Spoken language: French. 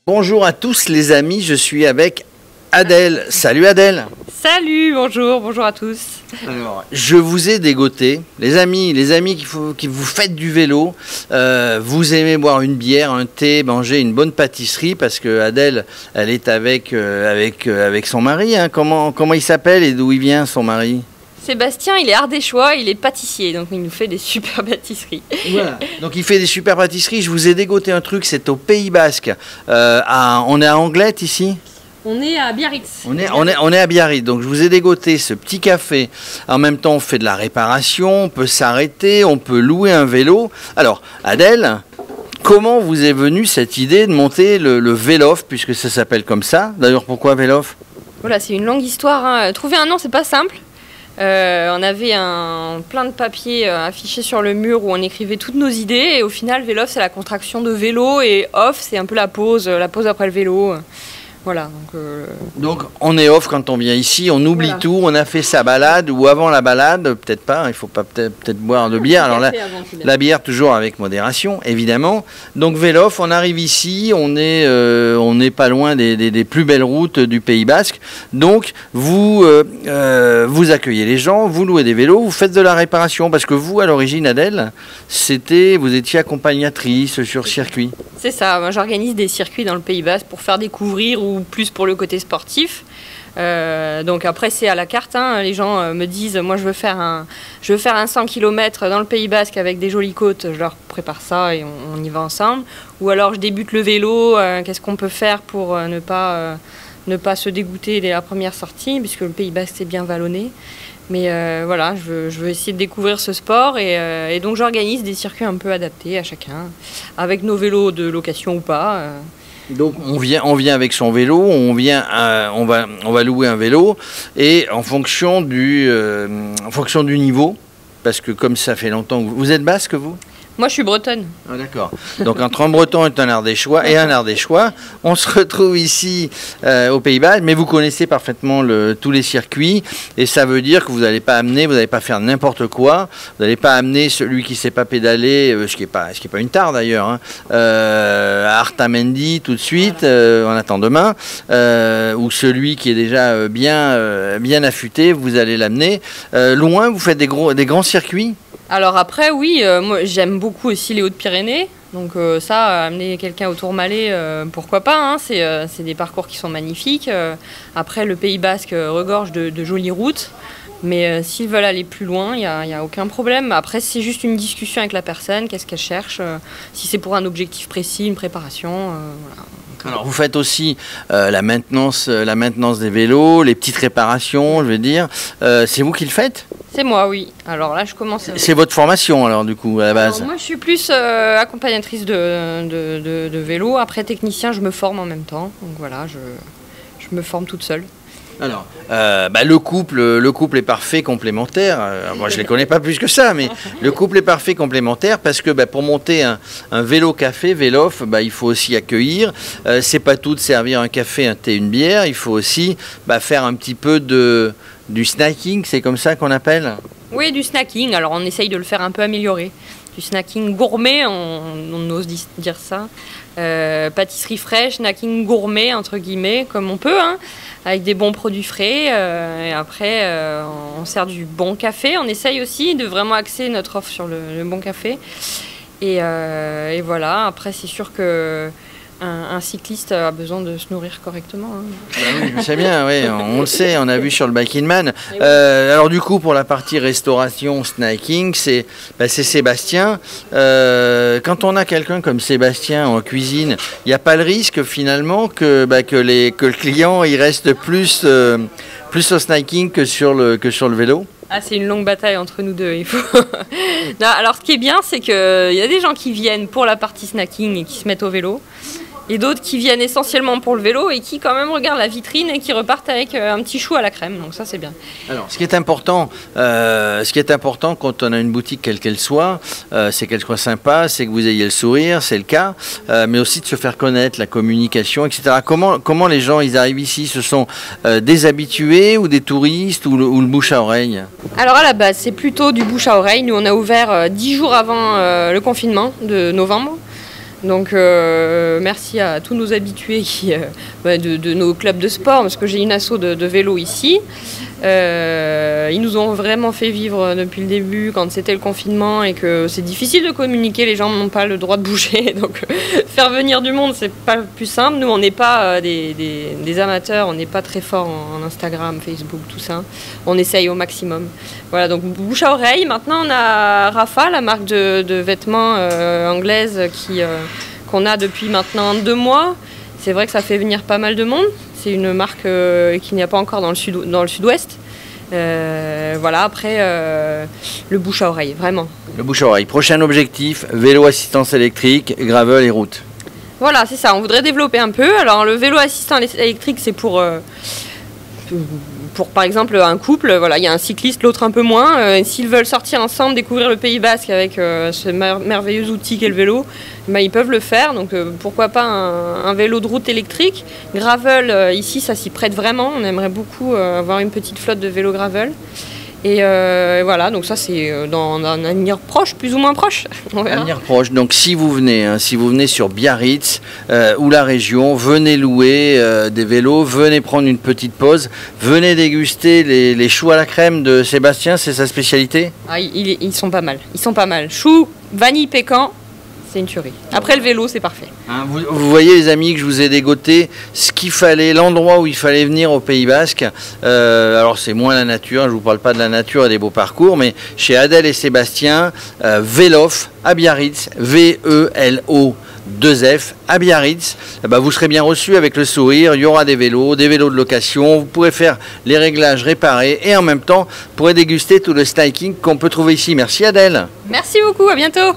Bonjour à tous les amis, je suis avec Adèle. Salut Adèle. Salut, bonjour à tous. Alors, je vous ai dégoté, les amis qui vous faites du vélo, vous aimez boire une bière, un thé, manger une bonne pâtisserie, parce que Adèle, elle est avec son mari, hein. Comment il s'appelle et d'où il vient son mari? Sébastien, il est ardéchois, il est pâtissier, donc il nous fait des super pâtisseries. Voilà. Donc il fait des super pâtisseries. Je vous ai dégoté un truc, c'est au Pays Basque. On est à Anglet ici. On est à Biarritz. On est à Biarritz, donc je vous ai dégoté ce petit café. En même temps, on fait de la réparation, on peut s'arrêter, on peut louer un vélo. Alors, Adèle, comment vous est venue cette idée de monter le Vélof, puisque ça s'appelle comme ça? D'ailleurs, pourquoi Vélof? Voilà, c'est une longue histoire, hein. Trouver un nom, c'est pas simple. On avait plein de papiers affichés sur le mur où on écrivait toutes nos idées. Et au final, Vélof, c'est la contraction de vélo, et off, c'est un peu la pause après le vélo. Voilà. Donc on est off quand on vient ici, on oublie tout, on a fait sa balade, ou avant la balade, peut-être pas, il ne faut pas peut-être boire de bière. Alors la bière toujours avec modération, évidemment. Donc Vélof, on arrive ici, on n'est pas loin des plus belles routes du Pays Basque. Donc vous accueillez les gens, vous louez des vélos, vous faites de la réparation, parce que vous, à l'origine, Adèle, vous étiez accompagnatrice sur circuit. C'est ça, moi j'organise des circuits dans le Pays Basque pour faire découvrir, ou plus pour le côté sportif. Donc après c'est à la carte, hein. Les gens me disent moi je veux faire un 100 km dans le Pays Basque avec des jolies côtes, je leur prépare ça et on y va ensemble. Ou alors je débute le vélo, qu'est-ce qu'on peut faire pour ne pas se dégoûter dès la première sortie, puisque le Pays Basque c'est bien vallonné. Mais voilà, je veux essayer de découvrir ce sport, et donc j'organise des circuits un peu adaptés à chacun, avec nos vélos de location ou pas. Donc on vient avec son vélo, on va louer un vélo, et en fonction du niveau, parce que comme ça fait longtemps que vous êtes basque, vous? Moi, je suis bretonne. Ah, d'accord. Donc, entre un breton et un ardéchois, on se retrouve ici au Pays Basque, mais vous connaissez parfaitement tous les circuits, et ça veut dire que vous n'allez pas faire n'importe quoi, vous n'allez pas amener celui qui ne sait pas pédaler, ce qui est pas une tare d'ailleurs, hein, à Artamendi tout de suite, on attend demain, ou celui qui est déjà bien affûté, vous allez l'amener. Loin, vous faites des grands circuits? Alors après, oui, moi j'aime beaucoup aussi les Hautes-Pyrénées. Donc amener quelqu'un au Tourmalet, pourquoi pas, hein, c'est des parcours qui sont magnifiques. Après, le Pays Basque regorge de jolies routes. Mais s'ils veulent aller plus loin, il n'y a aucun problème. Après, c'est juste une discussion avec la personne, qu'est-ce qu'elle cherche, si c'est pour un objectif précis, une préparation, voilà. Alors vous faites aussi la maintenance des vélos, les petites réparations, je veux dire. C'est vous qui le faites? C'est moi, oui. Alors là, je commence. C'est votre formation, alors, du coup, à la base? Alors, moi, je suis plus accompagnatrice de vélo. Après, technicien, je me forme en même temps. Donc voilà, je me forme toute seule. Alors, le couple est parfait, complémentaire. Moi, je ne les connais pas plus que ça, mais le couple est parfait, complémentaire, parce que pour monter un vélo-café, Vélof, il faut aussi accueillir. C'est pas tout de servir un café, un thé, une bière. Il faut aussi faire un petit peu du snacking, c'est comme ça qu'on appelle? Oui, du snacking. Alors, on essaye de le faire un peu amélioré. Du snacking gourmet, on ose dire ça. Pâtisserie fraîche, snacking gourmet, entre guillemets, comme on peut, hein, avec des bons produits frais. Et après, on sert du bon café. On essaye aussi de vraiment axer notre offre sur le bon café. Et voilà, après, c'est sûr que un cycliste a besoin de se nourrir correctement, hein. Oui, je sais bien, oui, on le sait, on a vu sur le Bike in Man. Alors du coup, pour la partie restauration, snacking, c'est Sébastien. Quand on a quelqu'un comme Sébastien en cuisine, il n'y a pas le risque finalement que le client il reste plus au snacking que sur le vélo? Ah, c'est une longue bataille entre nous deux. Il faut. Non, alors, ce qui est bien, c'est qu'il y a des gens qui viennent pour la partie snacking et qui se mettent au vélo. Et d'autres qui viennent essentiellement pour le vélo et qui quand même regardent la vitrine et qui repartent avec un petit chou à la crème. Donc ça, c'est bien. Alors, ce qui est important quand on a une boutique quelle qu'elle soit, c'est qu'elle soit sympa, c'est que vous ayez le sourire, c'est le cas, mais aussi de se faire connaître, la communication, etc. Comment les gens ils arrivent ici? Ce sont des habitués ou des touristes ou le bouche à oreille? Alors à la base, c'est plutôt du bouche à oreille. Nous, on a ouvert 10 jours avant le confinement de novembre. Donc merci à tous nos habitués de nos clubs de sport, parce que j'ai une asso de vélo ici. Ils nous ont vraiment fait vivre depuis le début, quand c'était le confinement et que c'est difficile de communiquer, les gens n'ont pas le droit de bouger, donc faire venir du monde c'est pas le plus simple. Nous on n'est pas des amateurs, on n'est pas très fort en Instagram, Facebook, tout ça. On essaye au maximum. Voilà, donc bouche à oreille. Maintenant on a Rapha, la marque de vêtements anglaise qu'on a depuis maintenant 2 mois. C'est vrai que ça fait venir pas mal de monde. C'est une marque qu'il n'y a pas encore dans le sud-ouest. Voilà, après, le bouche à oreille, vraiment. Le bouche à oreille. Prochain objectif, vélo assistance électrique, gravel et route. Voilà, c'est ça. On voudrait développer un peu. Alors, le vélo assistant électrique, c'est pour par exemple un couple, voilà, il y a un cycliste, l'autre un peu moins. S'ils veulent sortir ensemble, découvrir le Pays Basque avec ce merveilleux outil qu'est le vélo, ben, ils peuvent le faire. Donc pourquoi pas un vélo de route électrique. Gravel, ici, ça s'y prête vraiment. On aimerait beaucoup avoir une petite flotte de vélos gravel. Et voilà, donc ça c'est dans un avenir proche, plus ou moins proche. Avenir proche, donc si vous venez sur Biarritz ou la région, venez louer des vélos, venez prendre une petite pause, venez déguster les choux à la crème de Sébastien, c'est sa spécialité? Ils sont pas mal, choux, vanille, pécan. C'est une tuerie. Après le vélo, c'est parfait. Hein, vous voyez les amis que je vous ai dégoté ce qu'il fallait, l'endroit où il fallait venir au Pays Basque. Alors c'est moins la nature, je ne vous parle pas de la nature et des beaux parcours, mais chez Adèle et Sébastien, Vélof à Biarritz, VELO 2F à Biarritz, vous serez bien reçus avec le sourire. Il y aura des vélos de location, vous pourrez faire les réglages réparés et en même temps vous pourrez déguster tout le styling qu'on peut trouver ici. Merci Adèle. Merci beaucoup, à bientôt.